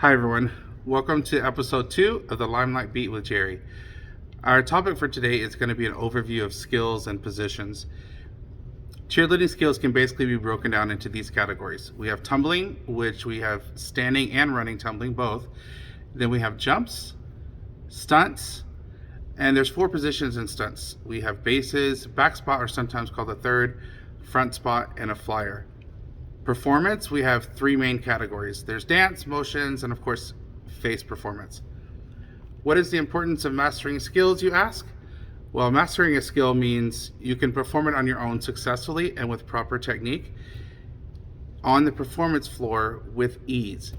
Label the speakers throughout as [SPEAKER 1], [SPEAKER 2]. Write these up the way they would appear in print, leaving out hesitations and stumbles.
[SPEAKER 1] Hi, everyone. Welcome to episode 2 of the Limelight Beat with Jerry. Our topic for today is going to be an overview of skills and positions. Cheerleading skills can basically be broken down into these categories. We have tumbling, which we have standing and running tumbling both. Then we have jumps, stunts, and there's 4 positions in stunts. We have bases, back spot, or sometimes called a third, front spot, and a flyer. Performance, we have 3 main categories. There's dance, motions, and of course, face performance. What is the importance of mastering skills, you ask? Well, mastering a skill means you can perform it on your own successfully and with proper technique on the performance floor with ease.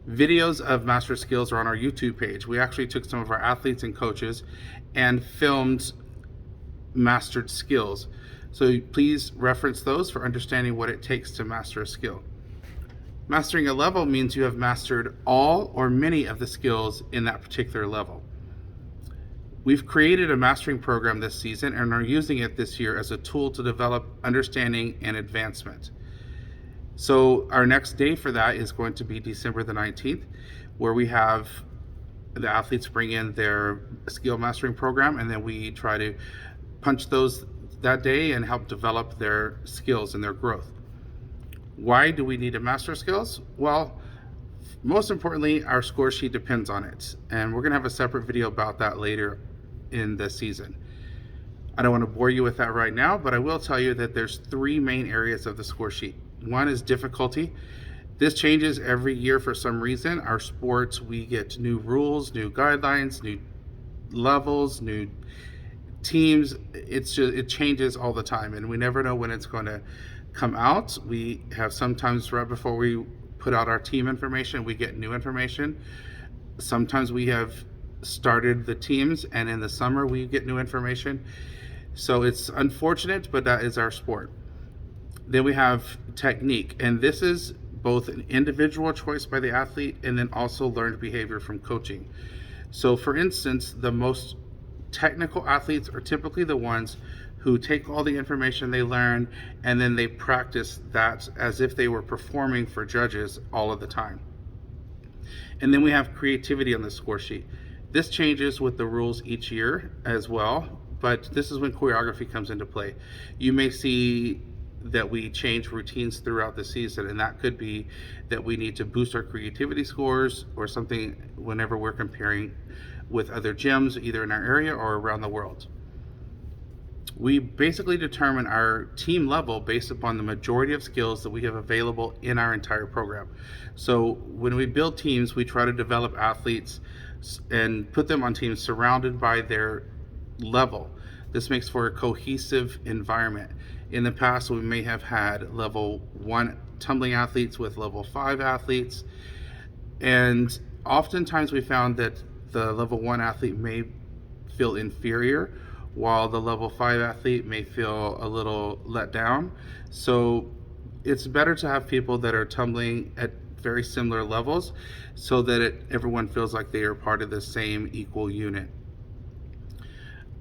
[SPEAKER 1] Videos of master skills are on our YouTube page. We actually took some of our athletes and coaches and filmed mastered skills. So please reference those for understanding what it takes to master a skill. Mastering a level means you have mastered all or many of the skills in that particular level. We've created a mastering program this season and are using it this year as a tool to develop understanding and advancement. So our next day for that is going to be December the 19th, where we have the athletes bring in their skill mastering program, and then we try to punch those that day and help develop their skills and their growth. Why do we need to master skills? Well, most importantly, our score sheet depends on it, and we're going to have a separate video about that later in the season. I don't want to bore you with that right now, but I will tell you that there's 3 main areas of the score sheet. One is difficulty. This changes every year for some reason. Our sports, we get new rules, new guidelines, new levels, new teams. It changes all the time, and we never know when it's going to come out. We have sometimes right before we put out our team information, we get new information. Sometimes we have started the teams, and in the summer we get new information. So it's unfortunate, but that is our sport. Then we have technique, and this is both an individual choice by the athlete and then also learned behavior from coaching. So for instance, the most technical athletes are typically the ones who take all the information they learn and then they practice that as if they were performing for judges all of the time. And then we have creativity on the score sheet. This changes with the rules each year as well, but this is when choreography comes into play. You may see that we change routines throughout the season, and that could be that we need to boost our creativity scores or something whenever we're comparing with other gyms either in our area or around the world. We basically determine our team level based upon the majority of skills that we have available in our entire program. So when we build teams, we try to develop athletes and put them on teams surrounded by their level. This makes for a cohesive environment. In the past, we may have had level 1 tumbling athletes with level 5 athletes, and oftentimes we found that the level 1 athlete may feel inferior while the level 5 athlete may feel a little let down. So it's better to have people that are tumbling at very similar levels so that everyone feels like they are part of the same equal unit.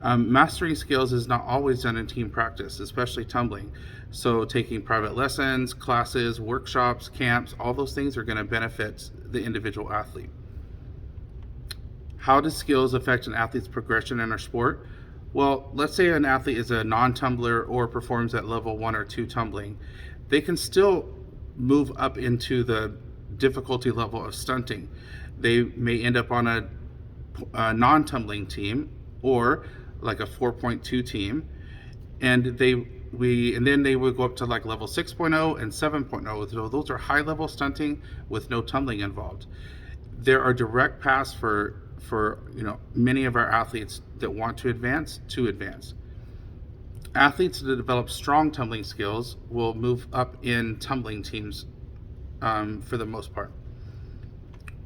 [SPEAKER 1] Mastering skills is not always done in team practice, especially tumbling. So taking private lessons, classes, workshops, camps, all those things are going to benefit the individual athlete. How do skills affect an athlete's progression in our sport? Well, let's say an athlete is a non-tumbler or performs at level 1 or 2 tumbling. They can still move up into the difficulty level of stunting. They may end up on a non-tumbling team or like a 4.2 team, and then they would go up to like level 6.0 and 7.0. So those are high level stunting with no tumbling involved. There are direct paths for many of our athletes that want to advance. Athletes that develop strong tumbling skills will move up in tumbling teams for the most part.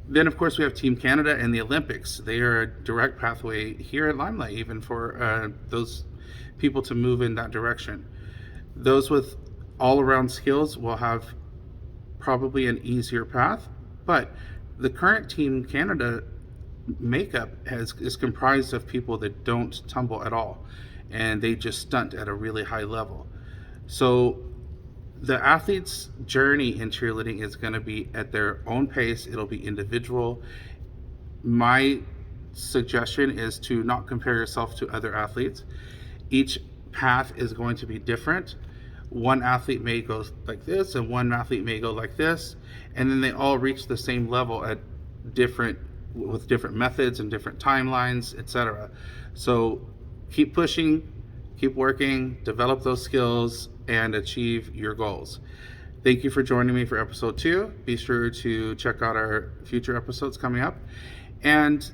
[SPEAKER 1] Then, of course, we have Team Canada and the Olympics. They are a direct pathway here at Limelight, even for those people to move in that direction. Those with all-around skills will have probably an easier path, but the current Team Canada makeup is comprised of people that don't tumble at all, and they just stunt at a really high level. So The athlete's journey in cheerleading is going to be at their own pace. It'll be individual. My suggestion is to not compare yourself to other athletes. Each path is going to be different. One athlete may go like this, and one athlete may go like this, and then they all reach the same level at different with different methods and different timelines, etc. So keep pushing, keep working, develop those skills, and achieve your goals. Thank you for joining me for episode 2. Be sure to check out our future episodes coming up, and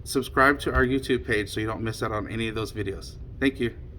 [SPEAKER 1] subscribe to our YouTube page so you don't miss out on any of those videos. Thank you.